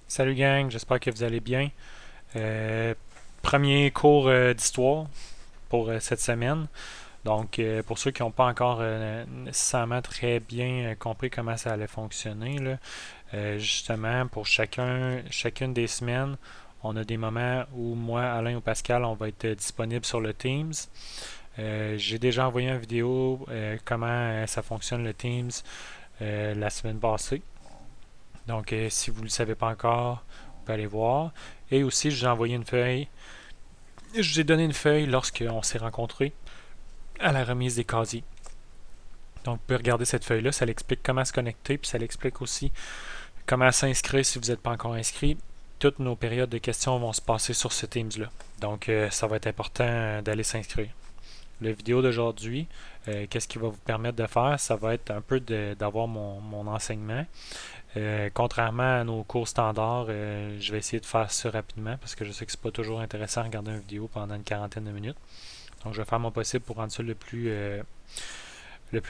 Salut gang, j'espère que vous allez bien. Euh, Premier cours d'histoire pour cette semaine. Donc, pour ceux qui n'ont pas encore nécessairement très bien compris comment ça allait fonctionner, là, justement, pour chacune des semaines, on a des moments où moi, Alain ou Pascal, on va être disponible sur le Teams. J'ai déjà envoyé une vidéo comment ça fonctionne le Teams la semaine passée. Donc, si vous ne le savez pas encore, vous pouvez aller voir. Et aussi, je vous ai envoyé une feuille. Je vous ai donné une feuille lorsqu'on s'est rencontrés à la remise des casiers. Donc, vous pouvez regarder cette feuille-là. Ça l'explique comment se connecter, puis ça l'explique aussi comment s'inscrire si vous n'êtes pas encore inscrit. Toutes nos périodes de questions vont se passer sur ce Teams-là. Donc, ça va être important d'aller s'inscrire. La vidéo d'aujourd'hui, qu'est-ce qui va vous permettre de faire? Ça va être un peu d'avoir mon enseignement. Contrairement à nos cours standards, je vais essayer de faire ça rapidement parce que je sais que c'est pas toujours intéressant de regarder une vidéo pendant une quarantaine de minutes. Donc je vais faire mon possible pour rendre ça le plus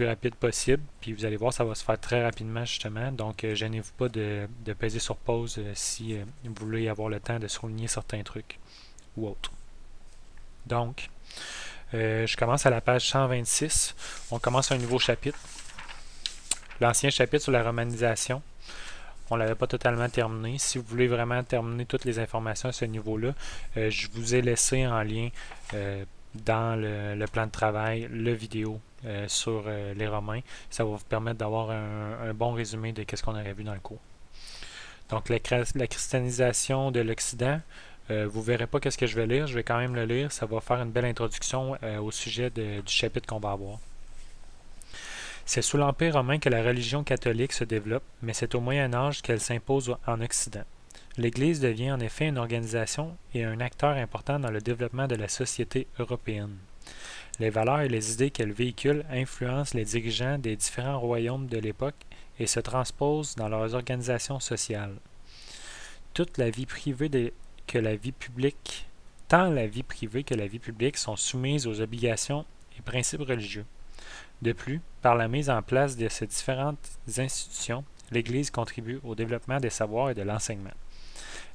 rapide possible. Puis vous allez voir, ça va se faire très rapidement justement. Donc gênez-vous pas de peser sur pause si vous voulez avoir le temps de souligner certains trucs ou autres. Donc, je commence à la page 126. On commence un nouveau chapitre. L'ancien chapitre sur la romanisation. On ne l'avait pas totalement terminé. Si vous voulez vraiment terminer toutes les informations à ce niveau-là, je vous ai laissé en lien dans le plan de travail le vidéo sur les Romains. Ça va vous permettre d'avoir un bon résumé de ce qu'on aurait vu dans le cours. Donc, la christianisation de l'Occident, vous ne verrez pas qu'est-ce que je vais lire. Je vais quand même le lire. Ça va faire une belle introduction au sujet du chapitre qu'on va avoir. C'est sous l'Empire romain que la religion catholique se développe, mais c'est au Moyen Âge qu'elle s'impose en Occident. L'Église devient en effet une organisation et un acteur important dans le développement de la société européenne. Les valeurs et les idées qu'elle véhicule influencent les dirigeants des différents royaumes de l'époque et se transposent dans leurs organisations sociales. Toute la vie privée que la vie publique, Tant la vie privée que la vie publique sont soumises aux obligations et principes religieux. De plus, par la mise en place de ces différentes institutions, l'Église contribue au développement des savoirs et de l'enseignement.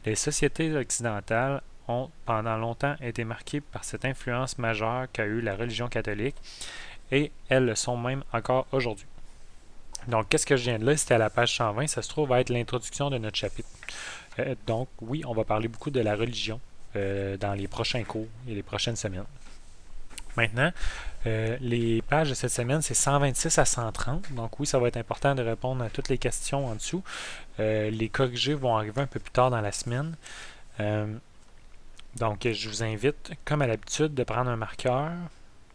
Les sociétés occidentales ont pendant longtemps été marquées par cette influence majeure qu'a eue la religion catholique et elles le sont même encore aujourd'hui. Donc, qu'est-ce que je viens de là? C'était à la page 120. Ça se trouve être l'introduction de notre chapitre. Donc, oui, on va parler beaucoup de la religion dans les prochains cours et les prochaines semaines. Maintenant, les pages de cette semaine, c'est 126 à 130. Donc oui, ça va être important de répondre à toutes les questions en dessous. Les corrigés vont arriver un peu plus tard dans la semaine. Donc je vous invite, comme à l'habitude, de prendre un marqueur,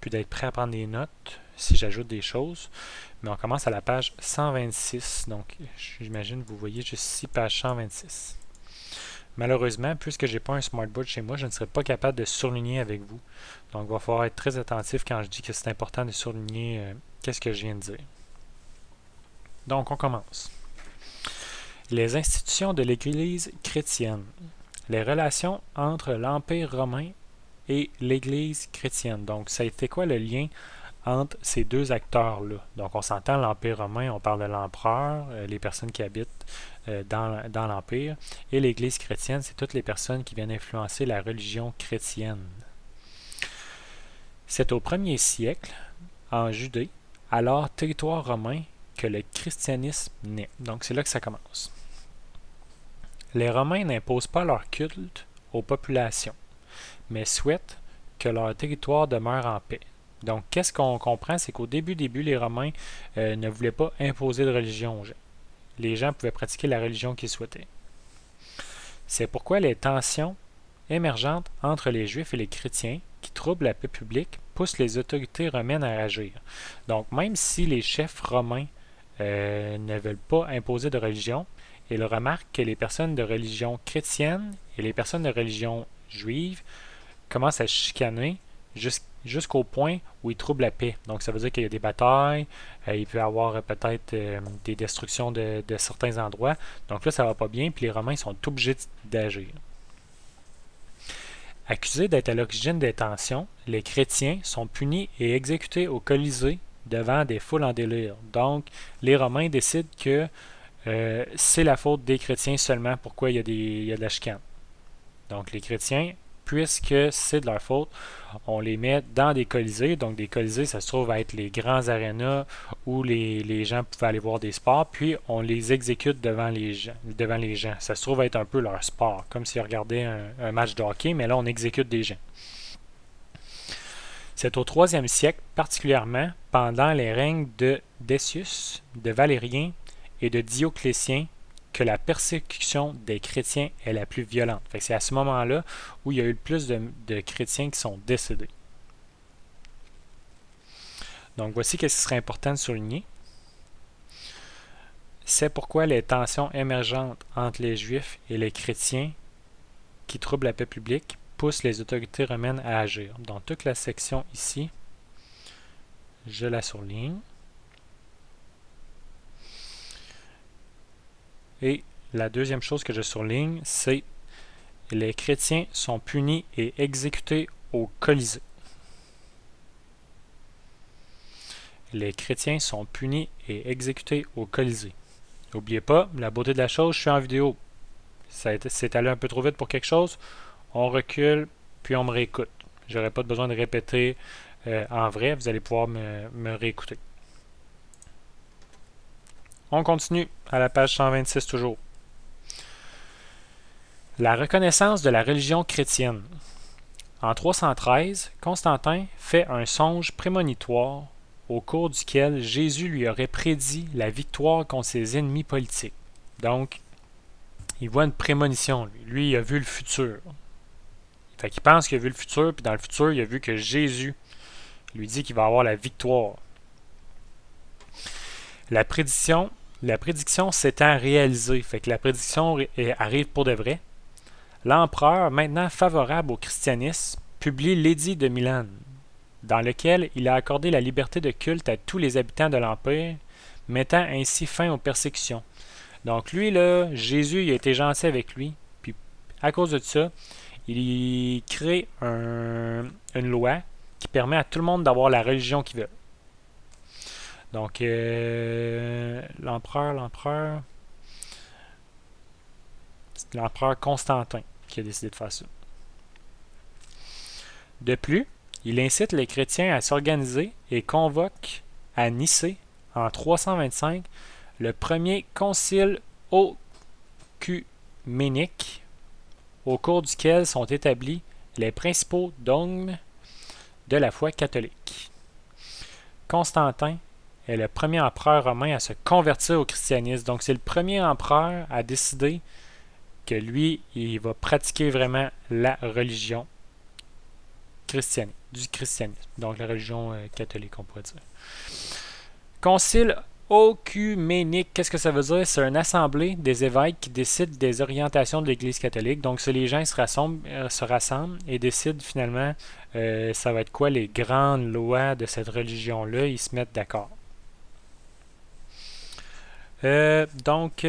puis d'être prêt à prendre des notes si j'ajoute des choses. Mais on commence à la page 126. Donc j'imagine que vous voyez juste ici, page 126. Malheureusement, puisque je n'ai pas un smartboard chez moi, je ne serai pas capable de surligner avec vous. Donc, il va falloir être très attentif quand je dis que c'est important de surligner qu'est-ce que je viens de dire. Donc, on commence. Les institutions de l'Église chrétienne. Les relations entre l'Empire romain et l'Église chrétienne. Donc, ça a été quoi le lien entre ces deux acteurs-là? Donc, on s'entend, l'Empire romain, on parle de l'empereur, les personnes qui habitent dans l'Empire, et l'Église chrétienne, c'est toutes les personnes qui viennent influencer la religion chrétienne. C'est au 1er siècle, en Judée, alors territoire romain, que le christianisme naît. Donc c'est là que ça commence. Les Romains n'imposent pas leur culte aux populations, mais souhaitent que leur territoire demeure en paix. Donc qu'est-ce qu'on comprend, c'est qu'au début, les Romains ne voulaient pas imposer de religion aux gens. Les gens pouvaient pratiquer la religion qu'ils souhaitaient. C'est pourquoi les tensions émergentes entre les Juifs et les chrétiens qui troublent la paix publique poussent les autorités romaines à agir. Donc, même si les chefs romains ne veulent pas imposer de religion, ils remarquent que les personnes de religion chrétienne et les personnes de religion juive commencent à chicaner jusqu'au point où ils troublent la paix. Donc, ça veut dire qu'il y a des batailles, il peut y avoir peut-être des destructions de certains endroits. Donc là, ça va pas bien, puis les Romains sont obligés d'agir. Accusés d'être à l'origine des tensions, les chrétiens sont punis et exécutés au Colisée devant des foules en délire. Donc, les Romains décident que c'est la faute des chrétiens seulement pourquoi il y a de la chicane. Donc les chrétiens, puisque c'est de leur faute, on les met dans des colisées. Donc des colisées, ça se trouve à être les grands arénas où les gens pouvaient aller voir des sports, puis on les exécute devant les gens. Ça se trouve à être un peu leur sport, comme si on regardait un match de hockey, mais là on exécute des gens. C'est au 3e siècle, particulièrement pendant les règnes de Decius, de Valérien et de Dioclétien, que la persécution des chrétiens est la plus violente. C'est à ce moment-là où il y a eu le plus de chrétiens qui sont décédés. Donc voici ce qui serait important de souligner. C'est pourquoi les tensions émergentes entre les Juifs et les chrétiens qui troublent la paix publique poussent les autorités romaines à agir. Donc toute la section ici, je la surligne. Et la deuxième chose que je surligne, c'est les chrétiens sont punis et exécutés au Colisée. Les chrétiens sont punis et exécutés au Colisée. N'oubliez pas, la beauté de la chose, je suis en vidéo. C'est allé un peu trop vite pour quelque chose, on recule, puis on me réécoute. J'aurai pas besoin de répéter en vrai, vous allez pouvoir me réécouter. On continue à la page 126 toujours. La reconnaissance de la religion chrétienne. En 313, Constantin fait un songe prémonitoire au cours duquel Jésus lui aurait prédit la victoire contre ses ennemis politiques. Donc, il voit une prémonition. Lui, il a vu le futur. Fait qu'il pense qu'il a vu le futur, puis dans le futur, il a vu que Jésus lui dit qu'il va avoir la victoire. La prédiction s'étant réalisée, fait que la prédiction arrive pour de vrai. L'empereur, maintenant favorable au christianisme, publie l'édit de Milan, dans lequel il a accordé la liberté de culte à tous les habitants de l'Empire, mettant ainsi fin aux persécutions. Donc lui, là, Jésus, il a été gentil avec lui, puis à cause de ça, il crée une loi qui permet à tout le monde d'avoir la religion qu'il veut. Donc, l'empereur Constantin qui a décidé de faire ça. De plus, il incite les chrétiens à s'organiser et convoque à Nicée, en 325, le premier concile œcuménique, au cours duquel sont établis les principaux dogmes de la foi catholique. Constantin est le premier empereur romain à se convertir au christianisme. Donc c'est le premier empereur à décider que lui, il va pratiquer vraiment la religion chrétienne, du christianisme. Donc la religion catholique, on pourrait dire. Concile œcuménique, qu'est-ce que ça veut dire? C'est une assemblée des évêques qui décident des orientations de l'Église catholique. Donc, c'est les gens qui se rassemblent et décident finalement ça va être quoi les grandes lois de cette religion-là. Ils se mettent d'accord. Donc,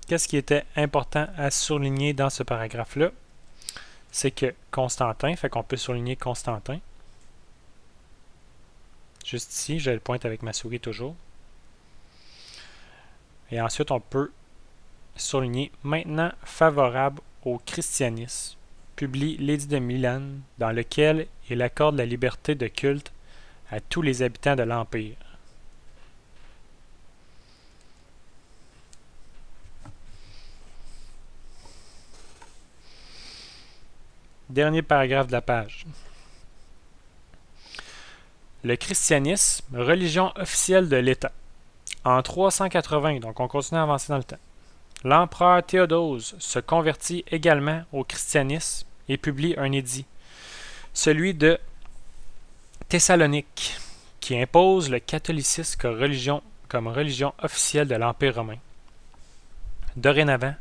qu'est-ce qui était important à souligner dans ce paragraphe-là? C'est que Constantin, fait qu'on peut souligner Constantin. Juste ici, je le pointe avec ma souris toujours. Et ensuite, on peut souligner maintenant favorable au christianisme, publie l'édit de Milan, dans lequel il accorde la liberté de culte à tous les habitants de l'Empire. Dernier paragraphe de la page. Le christianisme, religion officielle de l'État. En 380, donc on continue à avancer dans le temps, l'empereur Théodose se convertit également au christianisme et publie un édit, celui de Thessalonique, qui impose le catholicisme comme religion officielle de l'Empire romain. Dorénavant,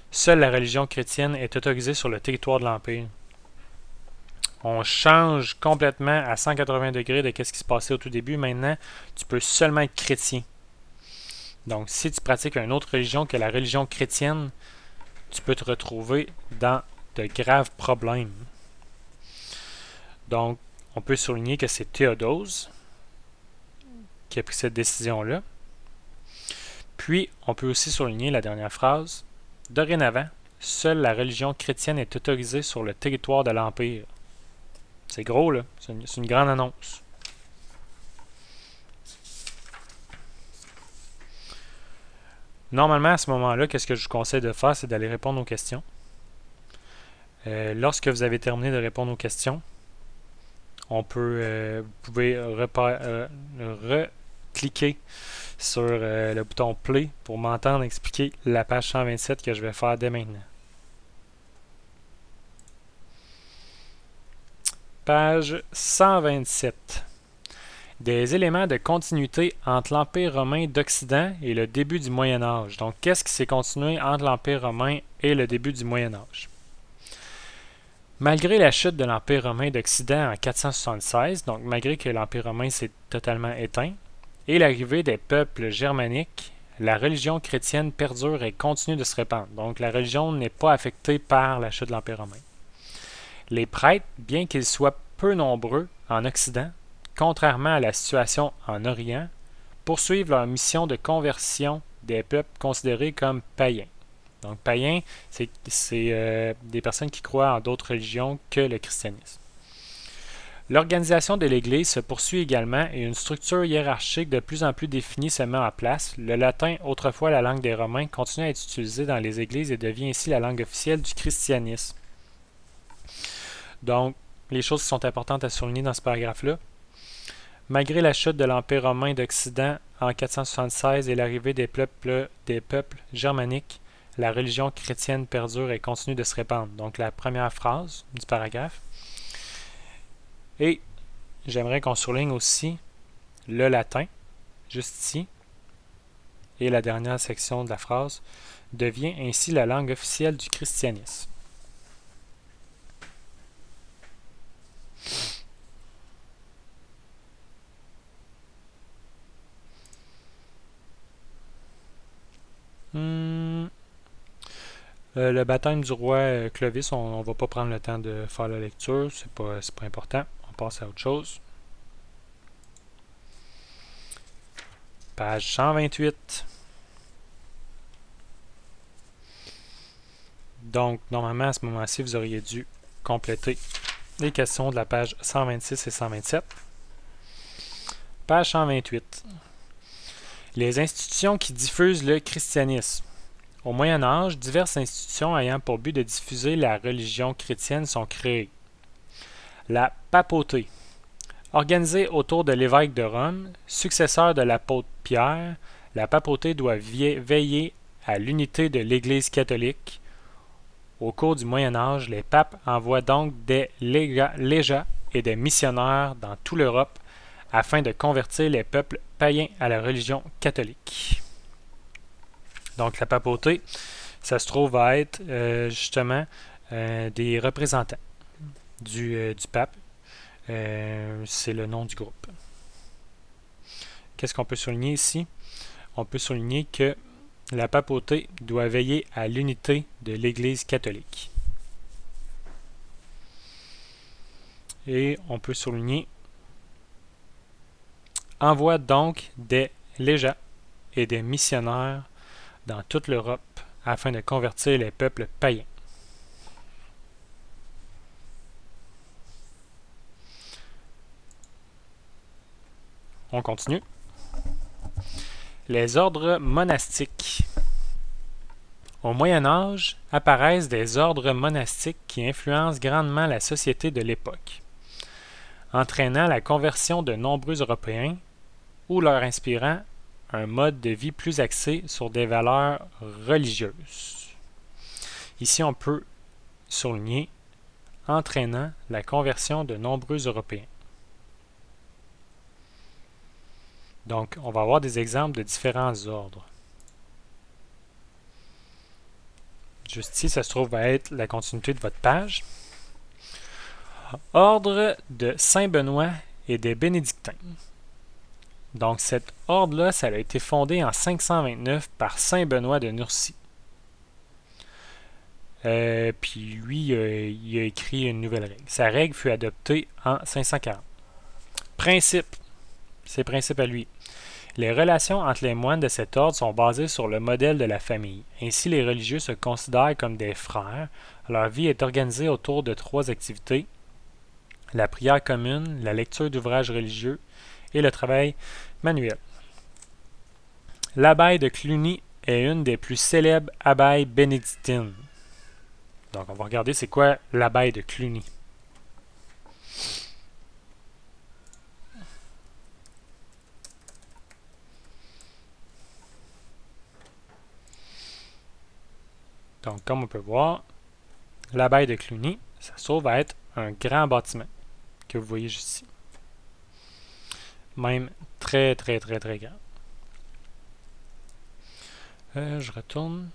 seule la religion chrétienne est autorisée sur le territoire de l'Empire. On change complètement à 180 degrés de ce qui se passait au tout début. Maintenant, tu peux seulement être chrétien. Donc, si tu pratiques une autre religion que la religion chrétienne, tu peux te retrouver dans de graves problèmes. Donc, on peut souligner que c'est Théodose qui a pris cette décision-là. Puis, on peut aussi souligner la dernière phrase. Dorénavant, seule la religion chrétienne est autorisée sur le territoire de l'Empire. C'est gros, là. C'est une grande annonce. Normalement, à ce moment-là, qu'est-ce que je vous conseille de faire, c'est d'aller répondre aux questions. Lorsque vous avez terminé de répondre aux questions, vous pouvez recliquer sur le bouton Play pour m'entendre expliquer la page 127 que je vais faire dès maintenant. Page 127. Des éléments de continuité entre l'Empire romain d'Occident et le début du Moyen Âge. Donc, qu'est-ce qui s'est continué entre l'Empire romain et le début du Moyen Âge? Malgré la chute de l'Empire romain d'Occident en 476, donc malgré que l'Empire romain s'est totalement éteint, et l'arrivée des peuples germaniques, la religion chrétienne perdure et continue de se répandre. Donc, la religion n'est pas affectée par la chute de l'Empire romain. Les prêtres, bien qu'ils soient peu nombreux en Occident, contrairement à la situation en Orient, poursuivent leur mission de conversion des peuples considérés comme païens. Donc, païens, c'est des personnes qui croient en d'autres religions que le christianisme. L'organisation de l'Église se poursuit également et une structure hiérarchique de plus en plus définie se met en place. Le latin, autrefois la langue des Romains, continue à être utilisé dans les églises et devient ainsi la langue officielle du christianisme. Donc, les choses qui sont importantes à souligner dans ce paragraphe-là. Malgré la chute de l'Empire romain d'Occident en 476 et l'arrivée des peuples germaniques, la religion chrétienne perdure et continue de se répandre. Donc, la première phrase du paragraphe. Et j'aimerais qu'on souligne aussi le latin, juste ici, et la dernière section de la phrase, devient ainsi la langue officielle du christianisme. Le baptême du roi Clovis, on ne va pas prendre le temps de faire la lecture, c'est pas important. On passe à autre chose. Page 128. Donc, normalement, à ce moment-ci, vous auriez dû compléter les questions de la page 126 et 127. Page 128. Les institutions qui diffusent le christianisme. Au Moyen Âge, diverses institutions ayant pour but de diffuser la religion chrétienne sont créées. La papauté. Organisée autour de l'évêque de Rome, successeur de l'apôtre Pierre, la papauté doit veiller à l'unité de l'Église catholique. Au cours du Moyen Âge, les papes envoient donc des légats et des missionnaires dans toute l'Europe afin de convertir les peuples païens à la religion catholique. Donc la papauté, ça se trouve à être justement des représentants du pape. C'est le nom du groupe. Qu'est-ce qu'on peut souligner ici? On peut souligner que la papauté doit veiller à l'unité de l'Église catholique. Et on peut souligner envoie donc des légats et des missionnaires dans toute l'Europe afin de convertir les peuples païens. On continue. Les ordres monastiques. Au Moyen Âge apparaissent des ordres monastiques qui influencent grandement la société de l'époque, entraînant la conversion de nombreux Européens ou leur inspirant un mode de vie plus axé sur des valeurs religieuses. Ici, on peut souligner entraînant la conversion de nombreux Européens. Donc, on va avoir des exemples de différents ordres. Juste ici, ça se trouve à être la continuité de votre page. Ordre de Saint-Benoît et des Bénédictins. Donc, cet ordre-là, ça a été fondé en 529 par Saint Benoît de Nursie. Puis lui, il a écrit une nouvelle règle. Sa règle fut adoptée en 540. Principe, ses principes à lui. Les relations entre les moines de cet ordre sont basées sur le modèle de la famille. Ainsi, les religieux se considèrent comme des frères. Leur vie est organisée autour de 3 activités: la prière commune, la lecture d'ouvrages religieux et le travail manuel. L'abbaye de Cluny est une des plus célèbres abbayes bénédictines. Donc, on va regarder c'est quoi l'abbaye de Cluny. Donc, comme on peut voir, l'abbaye de Cluny, ça se trouve à être un grand bâtiment que vous voyez juste ici. Même très, très, très, très grand. Je retourne.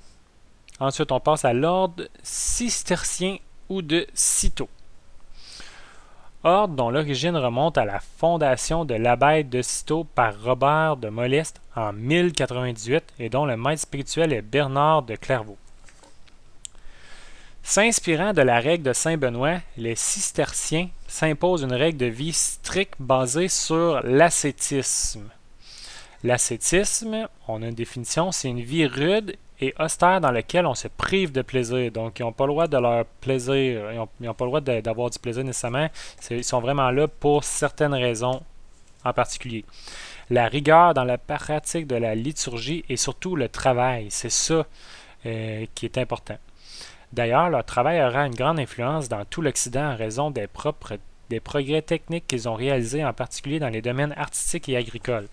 Ensuite, on passe à l'ordre cistercien ou de Cîteaux. Ordre dont l'origine remonte à la fondation de l'abbaye de Cîteaux par Robert de Moleste en 1098 et dont le maître spirituel est Bernard de Clairvaux. S'inspirant de la règle de Saint Benoît, les cisterciens s'imposent une règle de vie stricte basée sur l'ascétisme. L'ascétisme, on a une définition, c'est une vie rude et austère dans laquelle on se prive de plaisir. Donc, ils n'ont pas le droit de leur plaisir, ils n'ont pas le droit d'avoir du plaisir nécessairement. Ils sont vraiment là pour certaines raisons en particulier. La rigueur dans la pratique de la liturgie et surtout le travail, c'est ça qui est important. D'ailleurs, leur travail aura une grande influence dans tout l'Occident en raison des progrès techniques qu'ils ont réalisés, en particulier dans les domaines artistiques et agricoles.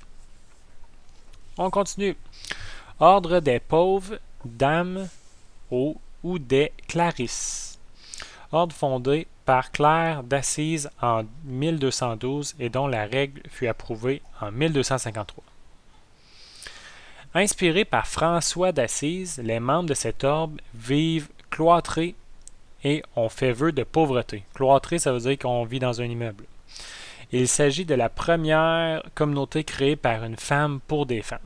On continue. Ordre des pauvres dames ou des Clarisses. Ordre fondé par Claire d'Assise en 1212 et dont la règle fut approuvée en 1253. Inspirés par François d'Assise, les membres de cet ordre vivent cloîtrés et ont fait vœu de pauvreté. Cloîtré, ça veut dire qu'on vit dans un immeuble. Il s'agit de la première communauté créée par une femme pour des femmes.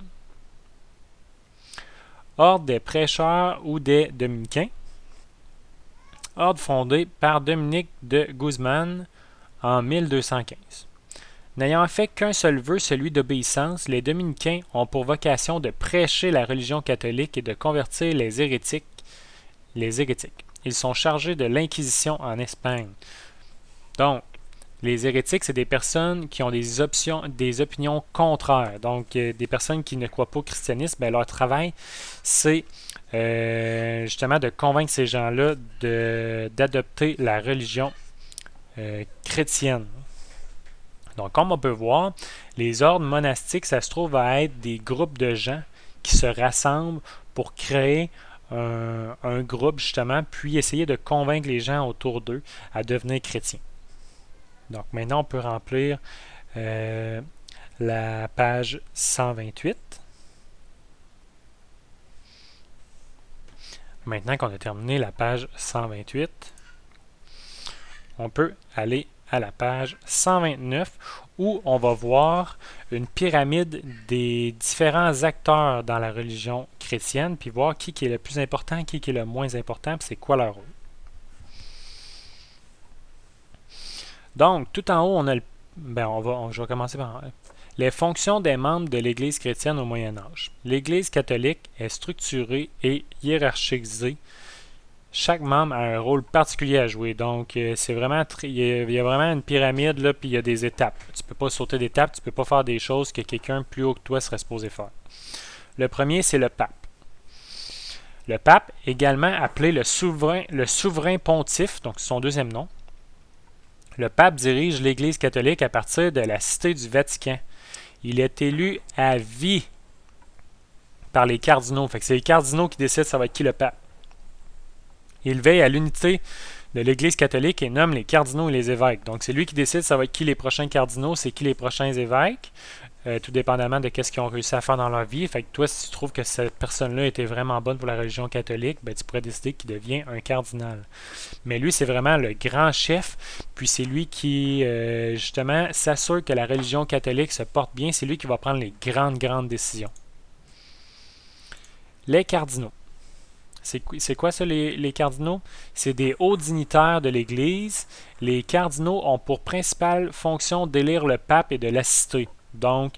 Ordre des prêcheurs ou des dominicains. Ordre fondé par Dominique de Guzman en 1215. N'ayant fait qu'un seul vœu, celui d'obéissance, les dominicains ont pour vocation de prêcher la religion catholique et de convertir les hérétiques. Ils sont chargés de l'Inquisition en Espagne. Donc, les hérétiques, c'est des personnes qui ont des opinions contraires. Donc, des personnes qui ne croient pas au christianisme, leur travail, c'est justement de convaincre ces gens-là d'adopter la religion chrétienne. Donc, comme on peut voir, les ordres monastiques, ça se trouve à être des groupes de gens qui se rassemblent pour créer un groupe, justement, puis essayer de convaincre les gens autour d'eux à devenir chrétiens. Donc, maintenant, on peut remplir la page 128. Maintenant qu'on a terminé la page 128, on peut aller à la page 129 où on va voir une pyramide des différents acteurs dans la religion chrétienne, puis voir qui est le plus important, qui est le moins important, puis c'est quoi leur rôle. Donc, tout en haut, on a je vais commencer par les fonctions des membres de l'Église chrétienne au Moyen Âge. L'Église catholique est structurée et hiérarchisée. Chaque membre a un rôle particulier à jouer. Donc, c'est vraiment il y a vraiment une pyramide, là, puis il y a des étapes. Tu ne peux pas sauter d'étapes, tu ne peux pas faire des choses que quelqu'un plus haut que toi serait supposé faire. Le premier, c'est le pape. Le pape, également appelé le souverain pontife, donc c'est son deuxième nom. Le pape dirige l'Église catholique à partir de la Cité du Vatican. Il est élu à vie par les cardinaux. Fait que c'est les cardinaux qui décident ça va être qui le pape. Il veille à l'unité de l'Église catholique et nomme les cardinaux et les évêques. Donc c'est lui qui décide ça va être qui les prochains cardinaux, c'est qui les prochains évêques, tout dépendamment de ce qu'ils ont réussi à faire dans leur vie. Fait que toi, si tu trouves que cette personne-là était vraiment bonne pour la religion catholique, tu pourrais décider qu'il devient un cardinal. Mais lui, c'est vraiment le grand chef, puis c'est lui qui, justement, s'assure que la religion catholique se porte bien. C'est lui qui va prendre les grandes décisions. Les cardinaux. C'est quoi ça, les cardinaux? C'est des hauts dignitaires de l'Église. Les cardinaux ont pour principale fonction d'élire le pape et de l'assister. Donc,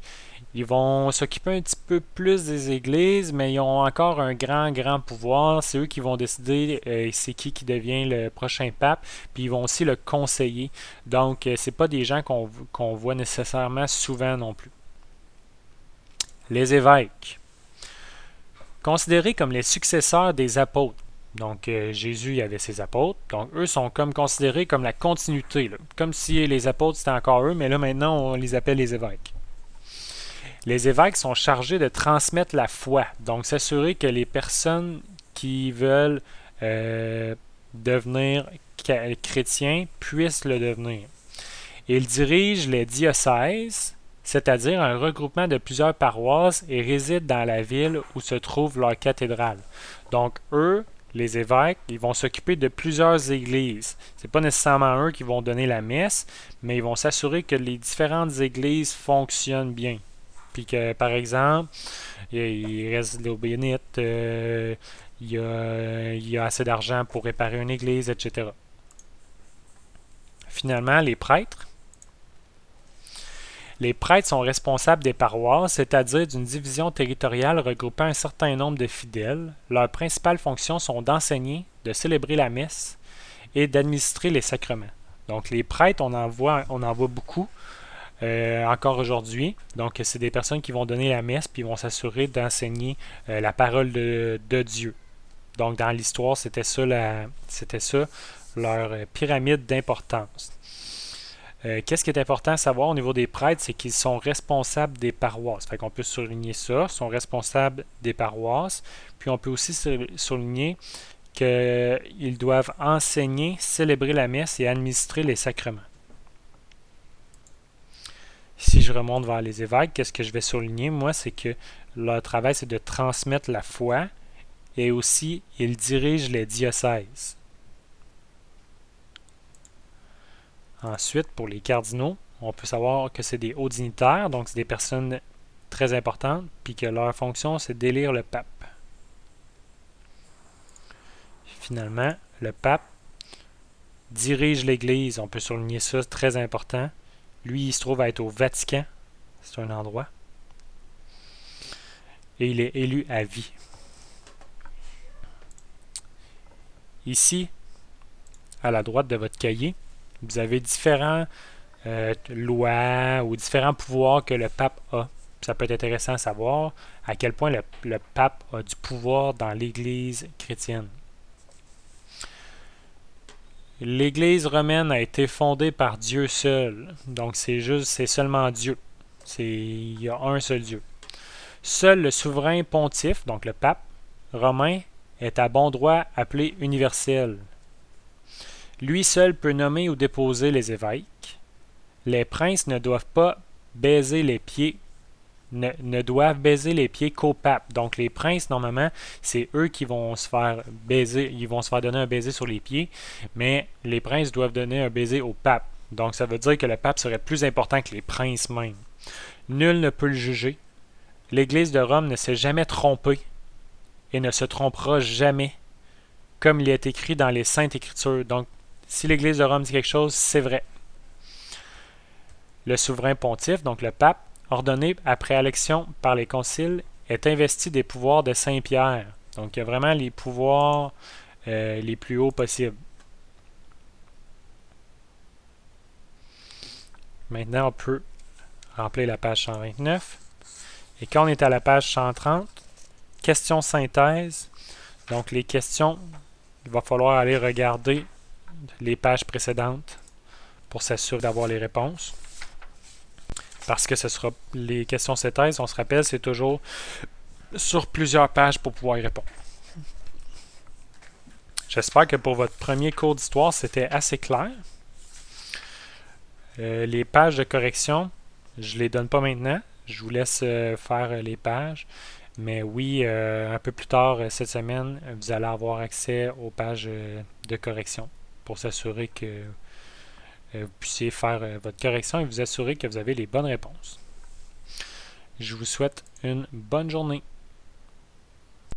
Ils vont s'occuper un petit peu plus des églises, mais ils ont encore un grand pouvoir. C'est eux qui vont décider c'est qui devient le prochain pape, puis ils vont aussi le conseiller. Donc, c'est pas des gens qu'on voit nécessairement souvent non plus. Les évêques, considérés comme les successeurs des apôtres. Donc, Jésus il avait ses apôtres. Donc, eux sont comme considérés comme la continuité. Là. Comme si les apôtres c'était encore eux, mais là maintenant on les appelle les évêques. Les évêques sont chargés de transmettre la foi, donc s'assurer que les personnes qui veulent devenir chrétiens puissent le devenir. Ils dirigent les diocèses, c'est-à-dire un regroupement de plusieurs paroisses, et résident dans la ville où se trouve leur cathédrale. Donc eux, les évêques, ils vont s'occuper de plusieurs églises. C'est pas nécessairement eux qui vont donner la messe, mais ils vont s'assurer que les différentes églises fonctionnent bien. Puis que, par exemple, il reste de l'eau bénite, il y a assez d'argent pour réparer une église, etc. Finalement, les prêtres. Les prêtres sont responsables des paroisses, c'est-à-dire d'une division territoriale regroupant un certain nombre de fidèles. Leurs principales fonctions sont d'enseigner, de célébrer la messe et d'administrer les sacrements. Donc les prêtres, on en voit beaucoup. Encore aujourd'hui. Donc, c'est des personnes qui vont donner la messe puis vont s'assurer d'enseigner la parole de Dieu. Donc, dans l'histoire, c'était ça leur pyramide d'importance. Qu'est-ce qui est important à savoir au niveau des prêtres, c'est qu'ils sont responsables des paroisses. Fait qu'on peut souligner ça, ils sont responsables des paroisses. Puis on peut aussi souligner qu'ils doivent enseigner, célébrer la messe et administrer les sacrements. Si je remonte vers les évêques, qu'est-ce que je vais souligner, moi, c'est que leur travail, c'est de transmettre la foi et aussi, ils dirigent les diocèses. Ensuite, pour les cardinaux, on peut savoir que c'est des hauts dignitaires, donc c'est des personnes très importantes, puis que leur fonction, c'est d'élire le pape. Finalement, le pape dirige l'Église, on peut souligner ça, c'est très important. Lui, il se trouve à être au Vatican. C'est un endroit. Et il est élu à vie. Ici, à la droite de votre cahier, vous avez différentes lois ou différents pouvoirs que le pape a. Ça peut être intéressant à savoir à quel point le pape a du pouvoir dans l'Église chrétienne. L'Église romaine a été fondée par Dieu seul. Donc c'est seulement Dieu. Il y a un seul Dieu. Seul le souverain pontife, donc le pape romain, est à bon droit appelé universel. Lui seul peut nommer ou déposer les évêques. Les princes ne doivent pas baiser les pieds ne doivent baiser les pieds qu'au pape. Donc les princes, normalement, c'est eux qui vont se faire baiser, ils vont se faire donner un baiser sur les pieds, mais les princes doivent donner un baiser au pape. Donc ça veut dire que le pape serait plus important que les princes même. Nul ne peut le juger. L'Église de Rome ne s'est jamais trompée et ne se trompera jamais, comme il est écrit dans les Saintes Écritures. Donc, si l'Église de Rome dit quelque chose, c'est vrai. Le souverain pontife, donc le pape, ordonné après élection par les conciles, est investi des pouvoirs de Saint-Pierre. Donc, il y a vraiment les pouvoirs les plus hauts possibles. Maintenant, on peut remplir la page 129. Et quand on est à la page 130, questions synthèse. Donc, les questions, il va falloir aller regarder les pages précédentes pour s'assurer d'avoir les réponses. Parce que ce sera les questions synthèse, on se rappelle, c'est toujours sur plusieurs pages pour pouvoir y répondre. J'espère que pour votre premier cours d'histoire, c'était assez clair. Les pages de correction, je ne les donne pas maintenant. Je vous laisse faire les pages. Mais oui, un peu plus tard cette semaine, vous allez avoir accès aux pages de correction pour s'assurer que vous puissiez faire votre correction et vous assurer que vous avez les bonnes réponses. Je vous souhaite une bonne journée.